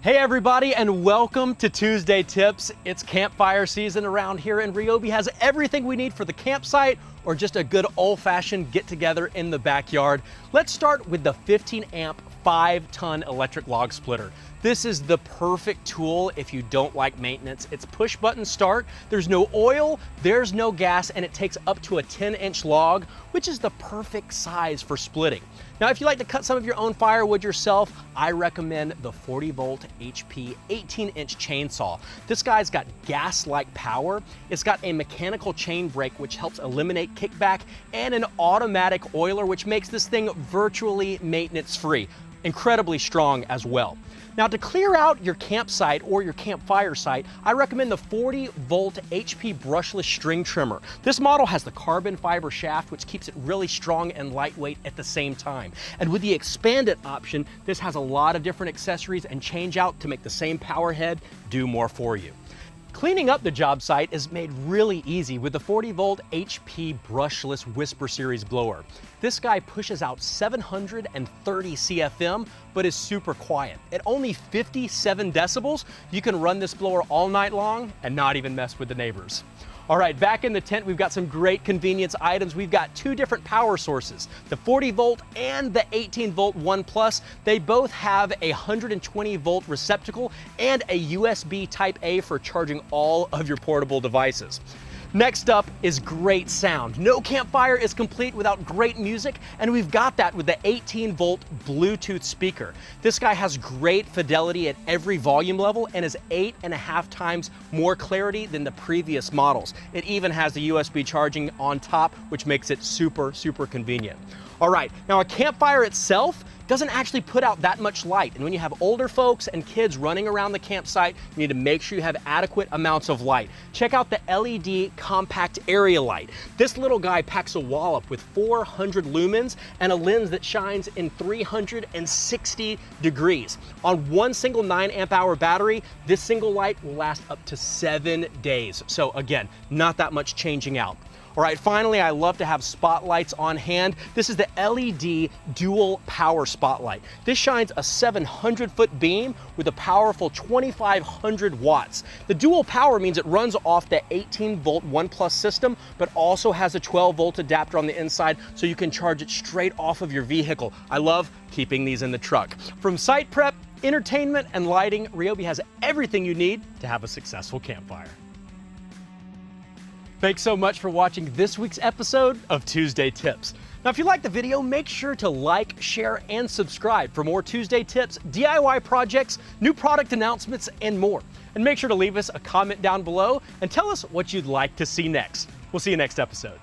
Hey everybody, and welcome to Tuesday Tips. It's campfire season around here, and RYOBI has everything we need for the campsite or just a good old-fashioned get-together in the backyard. Let's start with the 15 amp 5-ton electric log splitter. This is the perfect tool if you don't like maintenance. It's push button start, there's no oil, there's no gas, and it takes up to a 10-inch log, which is the perfect size for splitting. Now, if you like to cut some of your own firewood yourself, I recommend the 40-volt HP 18-inch chainsaw. This guy's got gas-like power. It's got a mechanical chain brake, which helps eliminate kickback, and an automatic oiler, which makes this thing virtually maintenance-free. Incredibly strong as well. Now, to clear out your campsite or your campfire site, I recommend the 40-volt HP brushless string trimmer. This model has the carbon fiber shaft, which keeps it really strong and lightweight at the same time. And with the expanded option, this has a lot of different accessories and change out to make the same power head do more for you. Cleaning up the job site is made really easy with the 40-volt HP brushless Whisper Series blower. This guy pushes out 730 CFM, but is super quiet. At only 57 decibels, you can run this blower all night long and not even mess with the neighbors. All right, back in the tent, we've got some great convenience items. We've got two different power sources, the 40-volt and the 18-volt One Plus. They both have a 120-volt receptacle and a USB Type-A for charging all of your portable devices. Next up is great sound. No campfire is complete without great music, and we've got that with the 18-volt Bluetooth speaker. This guy has great fidelity at every volume level and is 8.5 times more clarity than the previous models. It even has the USB charging on top, which makes it super convenient. All right, now a campfire itself doesn't actually put out that much light. And when you have older folks and kids running around the campsite, you need to make sure you have adequate amounts of light. Check out the LED compact area light. This little guy packs a wallop with 400 lumens and a lens that shines in 360 degrees. On one single 9 amp hour battery, this single light will last up to 7 days. So again, not that much changing out. All right, finally, I love to have spotlights on hand. This is the LED dual power spotlight. This shines a 700-foot beam with a powerful 2,500 watts. The dual power means it runs off the 18-volt One Plus system, but also has a 12-volt adapter on the inside, so you can charge it straight off of your vehicle. I love keeping these in the truck. From site prep, entertainment, and lighting, RYOBI has everything you need to have a successful campfire. Thanks so much for watching this week's episode of Tuesday Tips. Now, if you liked the video, make sure to like, share, and subscribe for more Tuesday Tips, DIY projects, new product announcements, and more. And make sure to leave us a comment down below and tell us what you'd like to see next. We'll see you next episode.